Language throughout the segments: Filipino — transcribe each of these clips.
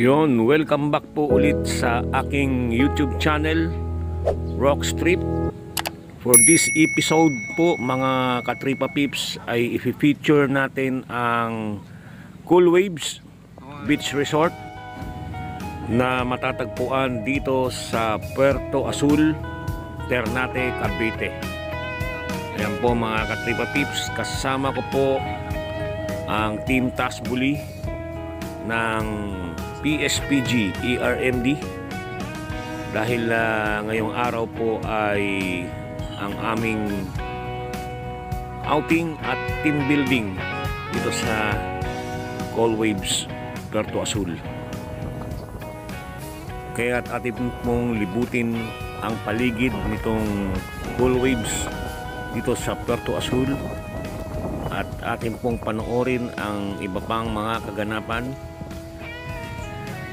Yun, welcome back po ulit sa aking YouTube channel, Rockstrip. For this episode po mga katripa peeps ay i-feature natin ang Cool Waves Beach Resort na matatagpuan dito sa Puerto Azul, Ternate, Cavite. Ayan po mga katripa peeps, kasama ko po ang Team Tasbuli ng PSPG ERMD dahil ngayong araw po ay ang aming outing at team building dito sa Cool Waves Puerto Azul. Kaya at atin pong libutin ang paligid nitong Cool Waves dito sa Puerto Azul at atin pong panoorin ang iba pang mga kaganapan.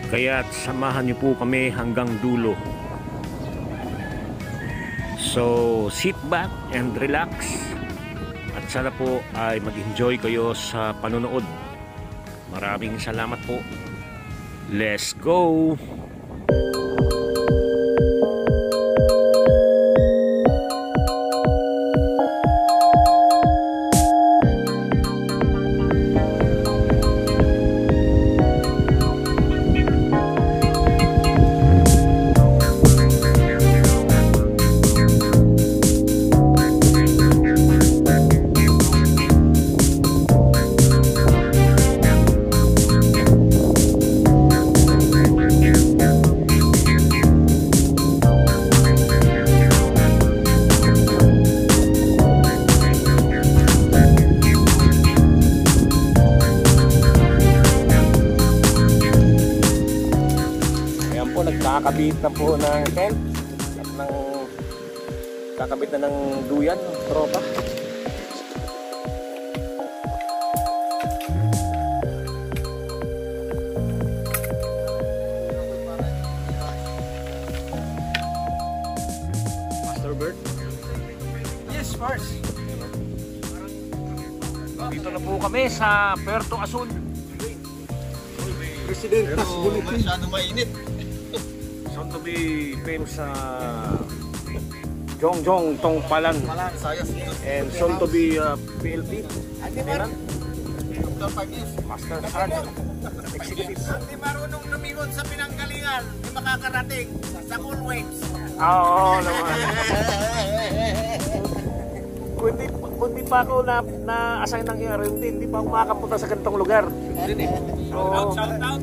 Kaya samahan niyo po kami hanggang dulo. So sit back and relax at sana po ay mag-enjoy kayo sa panonood. Maraming salamat po. Let's go! Kakabit na po ng tent at kakabit na ng duyan, tropa. Master Bird? Yes, first. Dito na po kami sa Puerto Azul. President Tasbuli. Masyado mainit. Soon to be famous sa Jongjong Tongpalan and soon to be PLP Master Sergeant Executive. Hindi marunong lumingon sa pinanggalingan, hindi makakarating sa Cool Waves. Oo naman. Kung di pa ako na-assign ng ERMD, hindi pa ako makakapunta sa ganitong lugar. Shout out.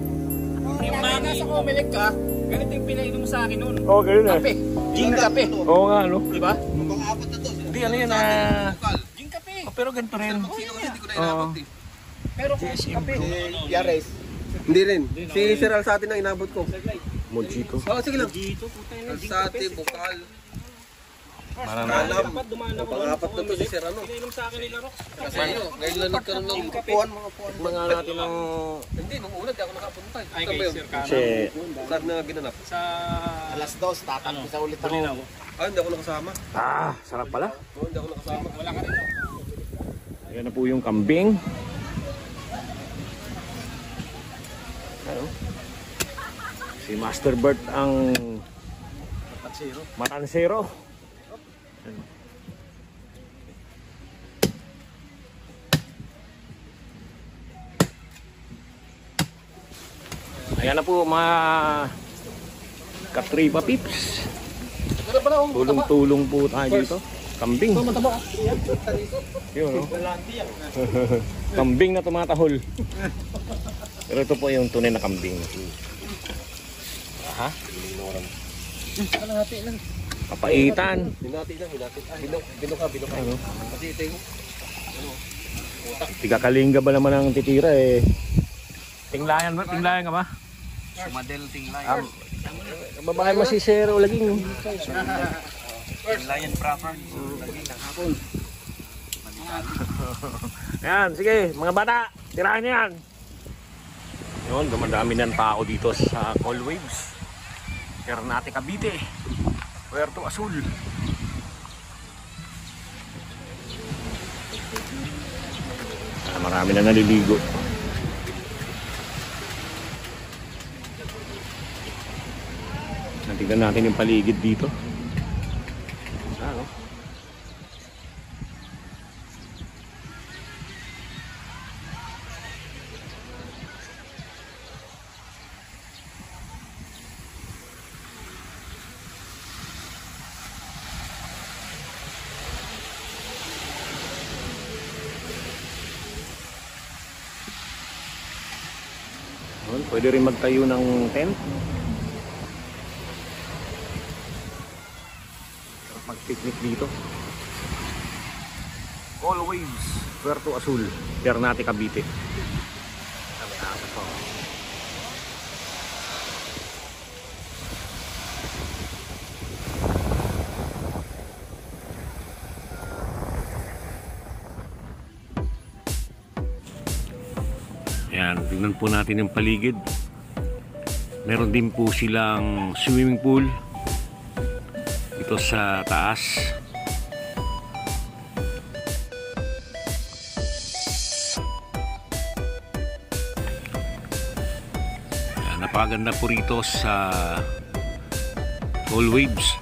Yung mga nasa Comelec ka, ganito yung pinainom sa akin noon. Oo, ganun eh. Kape. Gin kape. Oo nga, no? Diba? Pang-apat na to. Hindi, ano yun Gin kape. pero ganito rin. Sino kasi hindi ko na inabot eh. Pero kape. Yares. Hindi rin. Si Sir Alsati na inabot ko. Monchito. Oo, sige lang. Dito, puta yun. Alsati, Bukal. Maranam. Pang-apat na to si Sir ano. Pinainom sa akin nila, Rox. Kasi ngayon lang nagkaroon ng upuan, mga upuan. Mga natin ng... Hindi, nung una di ako nakapunta. Ay, kay Sir Cano. Kasi... Saan na ginanap? Sa... Alas 2, tatanong sa ulit ako. Ah, hindi ako nakasama. sarap pala. Oo, hindi ako nakasama. Wala ka rin. Ayan na po yung kambing. Ano? Si Master Bert ang matansero. Ayan na po mga katripa peeps. Tulong-tulong po tayo dito. Kambing. Yun, no? Kambing na tumatahol. Pero ito po yung tunay na kambing. Aha. Kapaitan. Hinati lang, hinati. Binuka. Ano? Kasi ito yung... Tiga-kalinga ba naman ang titira eh. Tinglayan ba? Tinglayan ka ba? Sumadel tinglayan. Babae mo si Zero laging. Tinglayan proper. Lagi kahapon. Yan, sige mga bata, tirahan niyo yan. Yun, dumadami ng tao dito sa Cool Waves Ternate, Cavite, Puerto Azul. Marami na naliligo. Tignan natin yung paligid dito. Ano? Pwede rin magtayo ng tent. Mag-picnic dito. Always Puerto Azul, Ternate, Cavite. Ayan, tingnan po natin yung paligid. Meron din po silang swimming pool ito sa taas. Ayan, napakaganda po rito sa All Waves.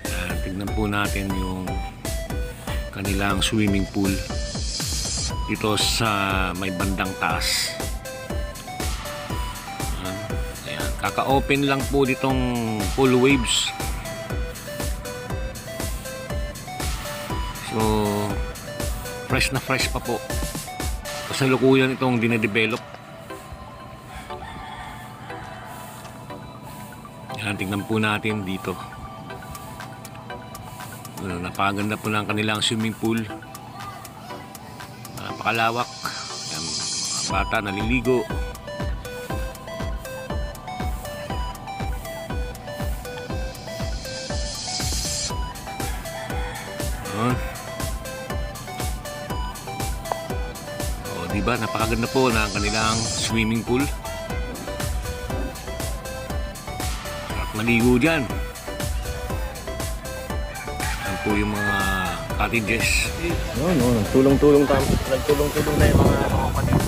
Ayan, tingnan po natin yung kanilang swimming pool dito sa may bandang taas. Ayan, kaka-open lang po ditong All Waves. So fresh na fresh pa po. Kasalukuyan itong dinedevelop. Ayan, tingnan po natin dito. Napakaganda po ng kanilang swimming pool. Napakalawak. Ayan, mga bata naliligo. O, diba? Napakaganda po ng kanilang swimming pool. Sarap maligo dyan. Yan po yung mga cottages. Nagtulong-tulong na yung mga kapatid.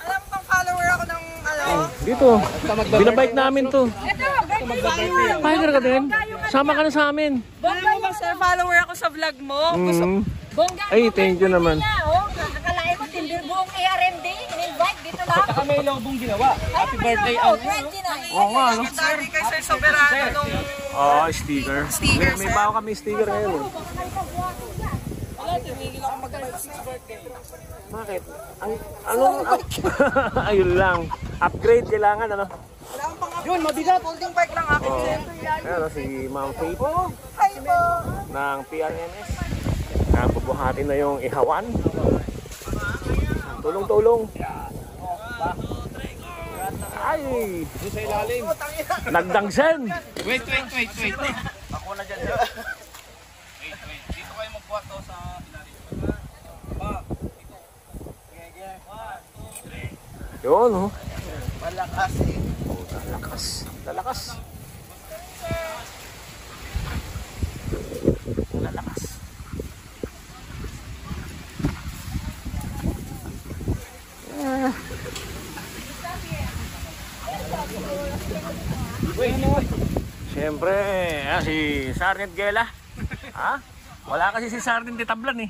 Alam mo bang follower ako ng Dito, binabike namin to. Ito, birthday ko. Pahay ka din. Sama ka na sa amin. Bongga mo, sir, follower ako sa vlog mo. Bongga. Ay, thank you naman. Akalain mo, tindir buong ARMD. In-invite dito lang. Saka may lobong ginawa. Happy birthday out. Oo nga, no? Sabi kay Sir Soberano nung Sticker. Sticker, May sir. bago kami sticker ngayon. wala, tumigil ako mag-6 birthday. Bakit? Ayun lang. Upgrade kailangan, ano? Wala akong pang yun, mabigat. Holding bike lang akin. Ayan, si Ma'am Faith Hi po. ng PRMS. Bubuhatin na yung ihawan. Tulong-tulong. Ay! Sa ilalim. Nagdangsen! Wait. Ako na dyan. Wait. Dito kayo magkwarto sa ilalim. Yun, oh. Malakas eh. Lalakas. Siyempre, si Sergeant Gela. Ha? Wala kasi si Sergeant de Tablan eh.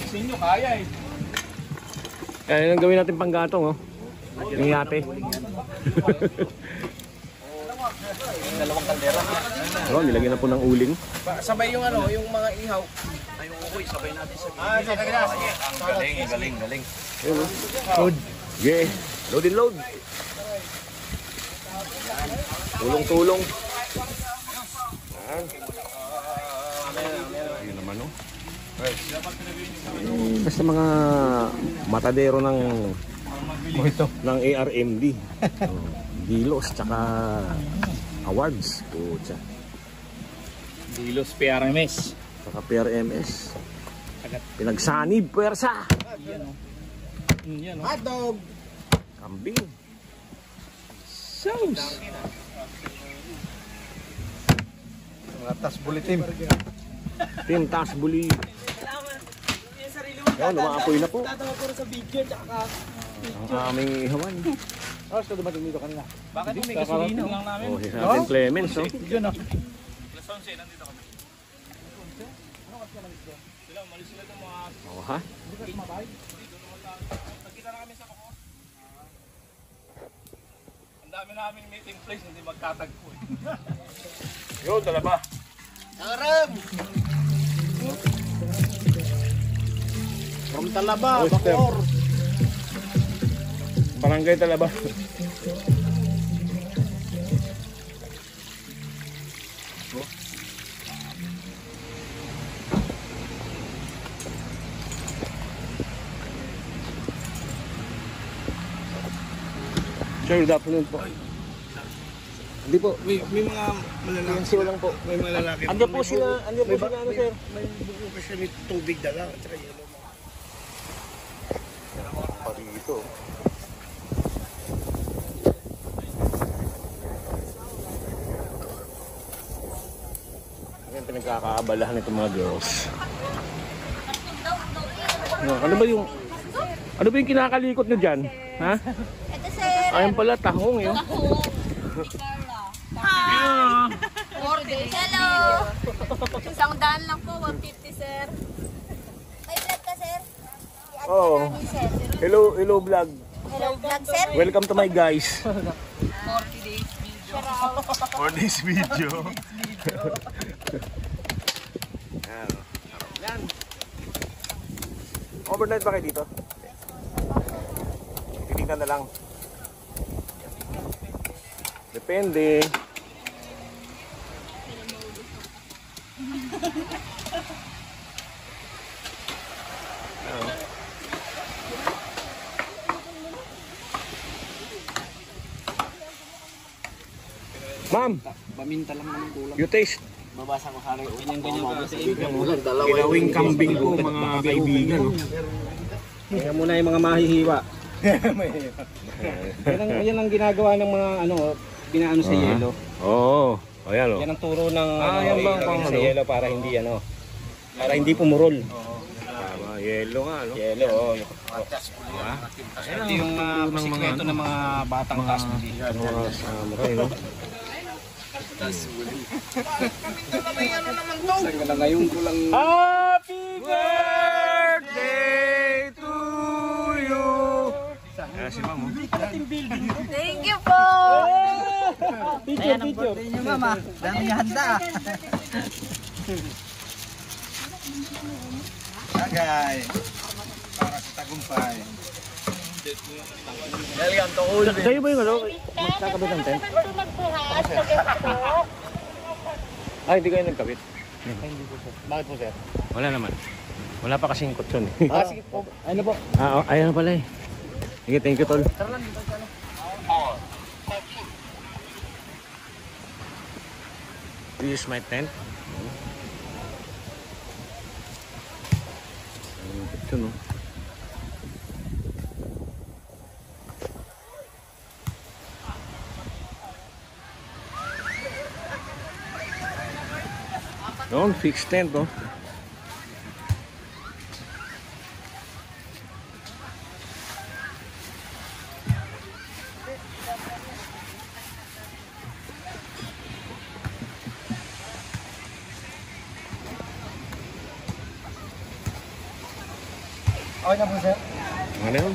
Sa inyo kaya eh. Yan ang gawin natin panggatong, oh. Yung yate. Dalawang kaldera. Oh, nilagyan na po ng uling. Sabay yung ano, yung mga ihaw. Ay, ukoy, sabay natin sa Sige na, sige. Galing. Ayun, oh. Load. Yeah. Load and load. Tulong-tulong. Yan. Ayun naman, oh. Basta mga matadero ng ARMD. Dilos tsaka awards. Pucha. Dilos PRMS. Tsaka PRMS. Pinagsanib, puwersa. Yan, Hotdog. Kambing. Sauce. Mga tas bulitim. Team Taas Buli. Yan, lumaapoy na po. Ang aming ihawan. Bakit may gasolina lang namin? Oh, si Captain Clemens, oh. Yun o. Oh, ha? Ang dami namin meeting place, hindi magtatagpo eh. Yun, talaba. From Talaba, Oyster. Bacoor. Barangay Talaba. Sir, good afternoon po. Hindi po. May mga malalaki. PNC lang po. May malalaki. Andiyan po sila, ano sir? May buko kasi may tubig dala. Tsaka yelo. Parito. Ngayon pinagkakaabalahan itong mga girls. Ano ba yung kinakalikot nyo dyan? Ha? Ito sir. Ayun pala, tahong yun. Hi! 40. Hello! Isang daan lang po, 150 sir. May vlog ka sir? Oo. Sir. Hello vlog. Hello vlog sir. Welcome to my guys. 40 days video. For this video. Yan. Overnight ba kayo dito? Titignan na lang. Depende. Ma'am, Paminta lang naman kulang. you taste. Mabasa ko sana yung ganyan-ganyan kasi. Kilawing kambing po mga kaibigan. Kaya muna yung mga mahihiwa. yan ang ginagawa ng mga binaano sa yelo. Oo. Oh, ayan o. Yan ang turo ng yan ba ang pang sa yelo para hindi para hindi pumurol. Tama, yelo nga, no? Yelo, oh. Ito yung sikreto ng mga batang tasmuli. Mga samurai, no? Ngayon ko lang Happy birthday to you! Kaya si Ma'am, Thank you po! picture. Inyo mama, dami niya handa. Agay. Para sa tagumpay. Kayo ba yung ano? Magkakabit ng tent? Ay, hindi kayo nagkabit? Hindi po sir. Bakit po sir? Wala naman. Wala pa kasing kutsyon eh. Sige po. Ano po? Ayan pala eh. Sige, thank you tol. This is my tent. Ito no. Noon, fixed tent, no? Okay na po sir. Ano yun?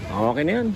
Okay na yan.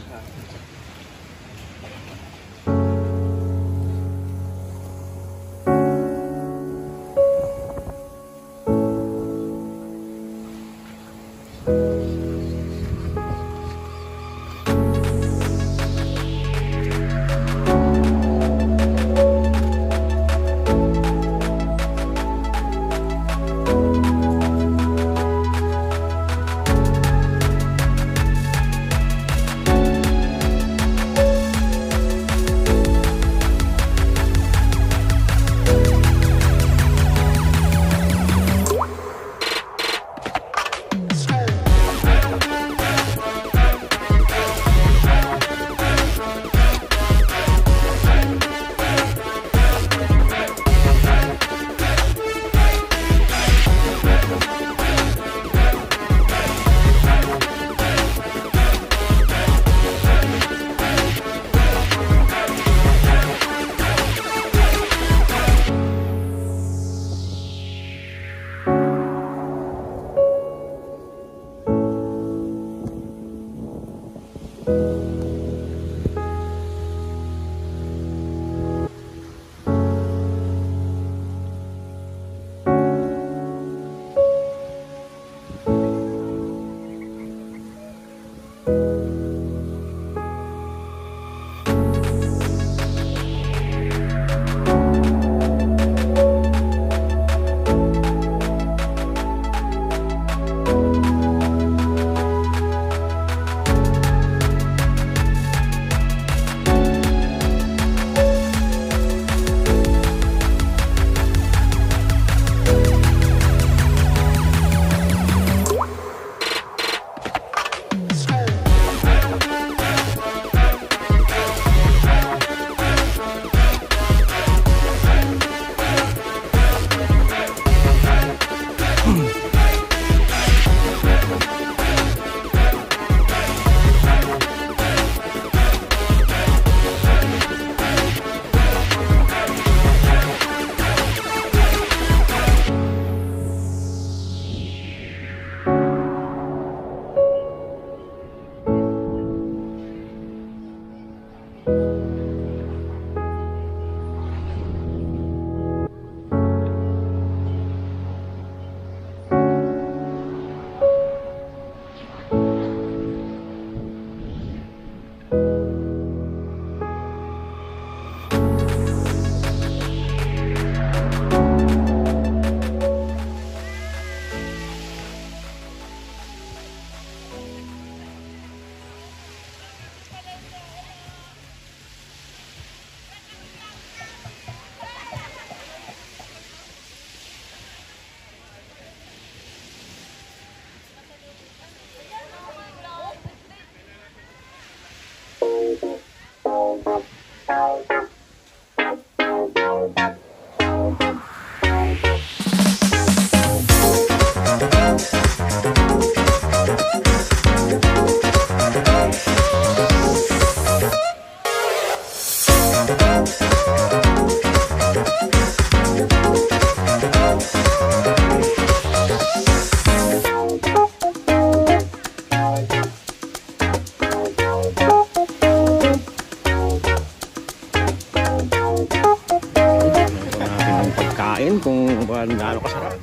pagkain kung gaano kasarap.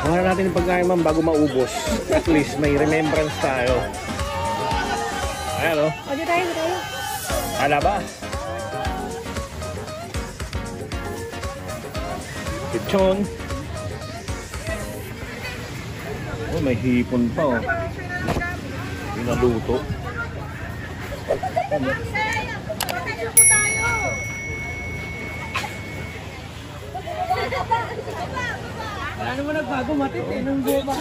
Kuha natin yung pagkain ma'am bago maubos. At least may remembrance tayo. Ayan o. O, di tayo. Alabas. Lechon. Oh, may hipon pa oh. Pinaluto. Wala naman nagbago, matit eh, nung buo pa.